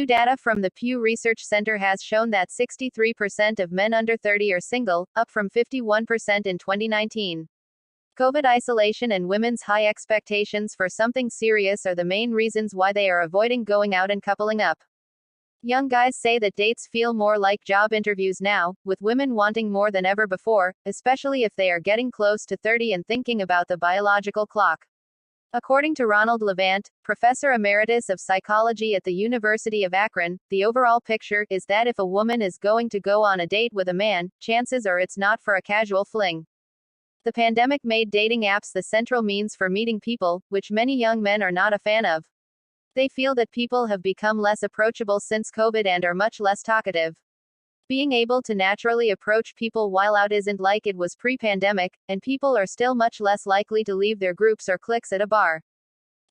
New data from the Pew Research Center has shown that 63% of men under 30 are single, up from 51% in 2019. COVID isolation and women's high expectations for something serious are the main reasons why they are avoiding going out and coupling up. Young guys say that dates feel more like job interviews now, with women wanting more than ever before, especially if they are getting close to 30 and thinking about the biological clock. According to Ronald Levant, professor emeritus of psychology at the University of Akron, the overall picture is that if a woman is going to go on a date with a man, chances are it's not for a casual fling. The pandemic made dating apps the central means for meeting people, which many young men are not a fan of. They feel that people have become less approachable since COVID and are much less talkative. Being able to naturally approach people while out isn't like it was pre-pandemic, and people are still much less likely to leave their groups or cliques at a bar.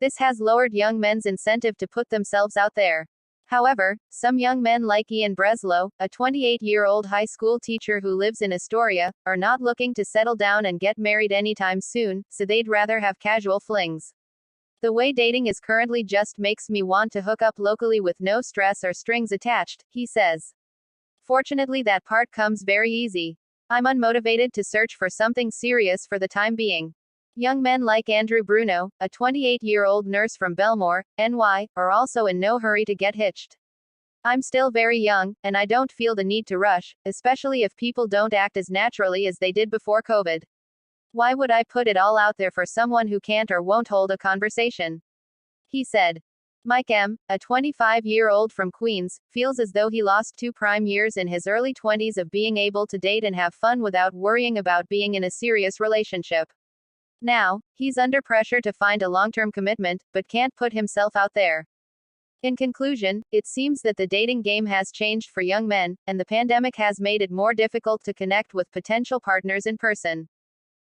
This has lowered young men's incentive to put themselves out there. However, some young men like Ian Breslow, a 28-year-old high school teacher who lives in Astoria, are not looking to settle down and get married anytime soon, so they'd rather have casual flings. The way dating is currently just makes me want to hook up locally with no stress or strings attached, he says. Fortunately, that part comes very easy. I'm unmotivated to search for something serious for the time being. Young men like Andrew Bruno, a 28-year-old nurse from Belmore, NY, are also in no hurry to get hitched. I'm still very young, and I don't feel the need to rush, especially if people don't act as naturally as they did before COVID. Why would I put it all out there for someone who can't or won't hold a conversation? He said. Mike M., a 25-year-old from Queens, feels as though he lost 2 prime years in his early 20s of being able to date and have fun without worrying about being in a serious relationship. Now, he's under pressure to find a long-term commitment, but can't put himself out there. In conclusion, it seems that the dating game has changed for young men, and the pandemic has made it more difficult to connect with potential partners in person.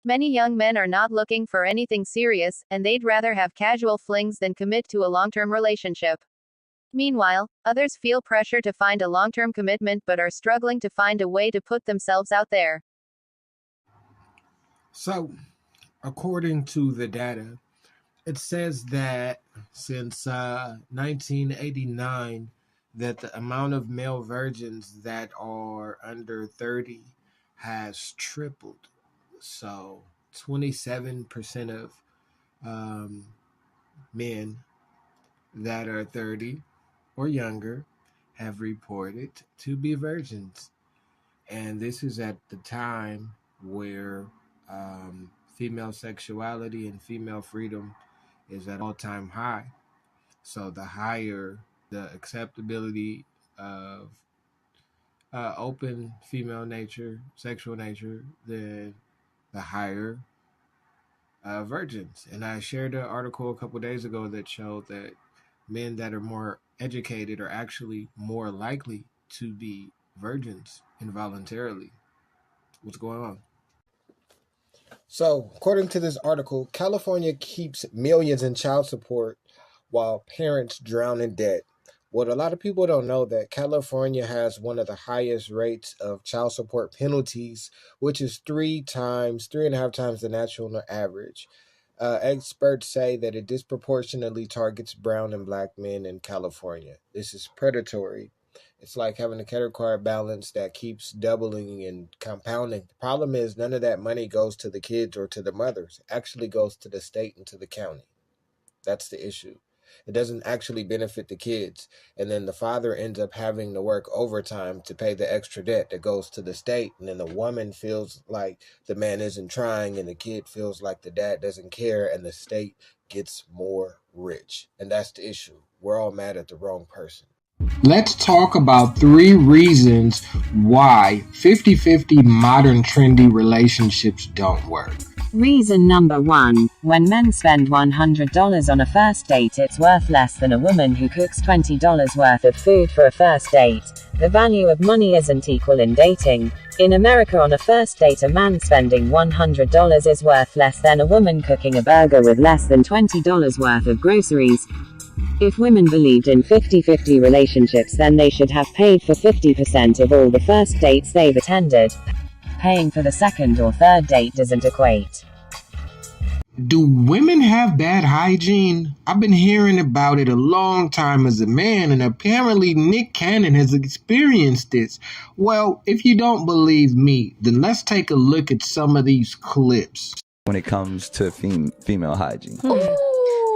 Many young men are not looking for anything serious, and they'd rather have casual flings than commit to a long-term relationship. Meanwhile, others feel pressure to find a long-term commitment but are struggling to find a way to put themselves out there. So, according to the data, it says that since 1989, that the amount of male virgins that are under 30 has tripled. So 27% of men that are 30 or younger have reported to be virgins. And this is at the time where female sexuality and female freedom is at all-time high. So the higher the acceptability of open female nature, sexual nature, then the higher virgins. And I shared an article a couple days ago that showed that men that are more educated are actually more likely to be virgins involuntarily. What's going on? So, according to this article, California keeps millions in child support while parents drown in debt. What a lot of people don't know that California has one of the highest rates of child support penalties, which is 3.5 times the national average. Experts say that it disproportionately targets brown and black men in California. This is predatory. It's like having a credit card balance that keeps doubling and compounding. The problem is none of that money goes to the kids or to the mothers. It actually goes to the state and to the county. That's the issue. It doesn't actually benefit the kids. And then the father ends up having to work overtime to pay the extra debt that goes to the state. And then the woman feels like the man isn't trying, and the kid feels like the dad doesn't care, and the state gets more rich. And that's the issue. We're all mad at the wrong person. Let's talk about 3 reasons why 50-50 modern trendy relationships don't work. Reason number 1. When men spend $100 on a first date, it's worth less than a woman who cooks $20 worth of food for a first date. The value of money isn't equal in dating. In America, on a first date, a man spending $100 is worth less than a woman cooking a burger with less than $20 worth of groceries. If women believed in 50-50 relationships, then they should have paid for 50% of all the first dates they've attended. Paying for the second or third date doesn't equate. Do women have bad hygiene? I've been hearing about it a long time as a man, and apparently Nick Cannon has experienced this. Well, if you don't believe me, then let's take a look at some of these clips. When it comes to female hygiene. Ooh,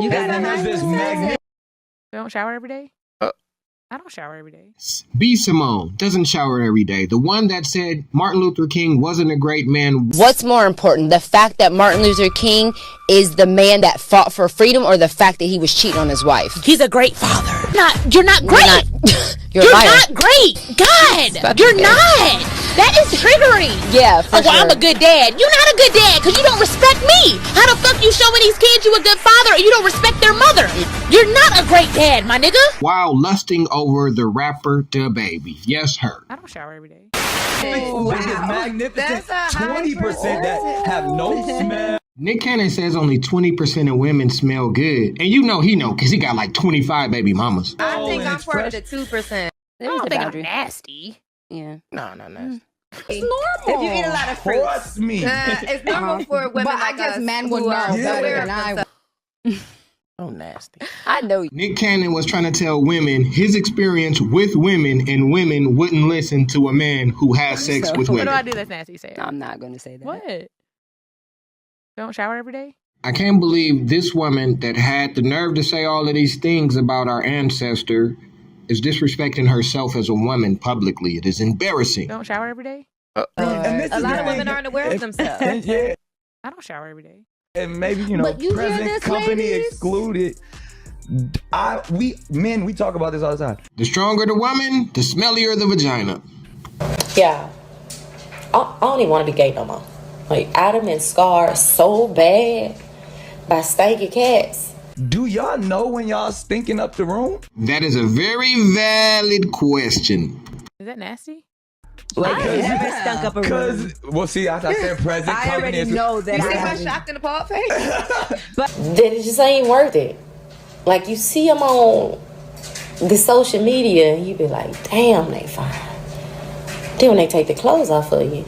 you got this magnet. Don't shower every day? I don't shower every day. B. Simone doesn't shower every day. The one that said Martin Luther King wasn't a great man. What's more important, the fact that Martin Luther King is the man that fought for freedom, or the fact that he was cheating on his wife? He's a great father. You're not great. You're not great. God, you're not. That is triggering. Yeah, for sure. I'm a good dad. You're not a good dad because you don't respect me. How the fuck you showing these kids you a good father and you don't respect their mother? You're not a great dad, my nigga. While lusting over the rapper DaBaby. Yes, her. I don't shower every day. Wow. Magnificent. 20% that have no smell. Nick Cannon says only 20% of women smell good. And he know because he got like 25 baby mamas. I think I'm part of the 2%. I don't think I'm nasty. Yeah. No, nasty. It's normal. If you eat a lot of fruit. Trust me. It's normal for women but like I guess us men who would know are better aware than of I themselves. Oh, nasty. I know. Nick Cannon was trying to tell women his experience with women, and women wouldn't listen to a man who has sex with What women. do I do that's nasty? Say it. I'm not going to say that. What? Don't shower every day? I can't believe this woman that had the nerve to say all of these things about our ancestor is disrespecting herself as a woman publicly. It is embarrassing. Don't shower every day? A lot of women aren't aware of themselves. Yeah. I don't shower every day. And maybe, But you hear present this, company ladies? excluded. We talk about this all the time. The stronger the woman, the smellier the vagina. Yeah. I don't even want to be gay no more. Like, Adam and Scar so bad by stanky cats. Do y'all know when y'all stinking up the room? That is a very valid question. Is that nasty? Like, I never stunk up a room. Well, see, I said present I company. already know that. You see I my haven't. shocked in the paw face? That it just ain't worth it. Like, you see them on the social media and you be like, damn, they fine. Then when they take the clothes off of you,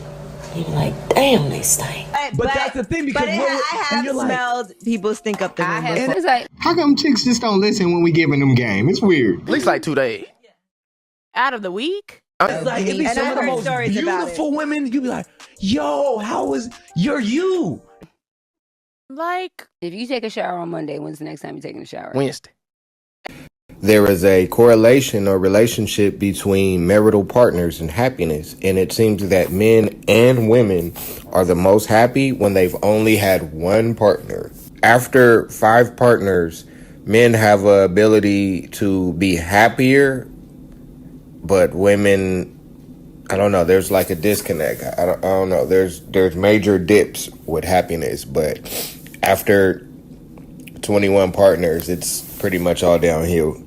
you be like, damn, they stink. But that's the thing, because I have smelled people stink up the room. And it's like, How come chicks just don't listen when we giving them game? It's weird. At least like 2 days. Out of the week? It's like, it be And some I've of the heard most stories about beautiful women. You be like, yo, you're you. Like, If you take a shower on Monday, when's the next time you're taking a shower? Wednesday. There is a correlation or relationship between marital partners and happiness, and it seems that men and women are the most happy when they've only had one partner. After 5 partners, men have a ability to be happier, but women, I don't know, there's like a disconnect. I don't know. There's major dips with happiness, but after 21 partners, it's pretty much all downhill.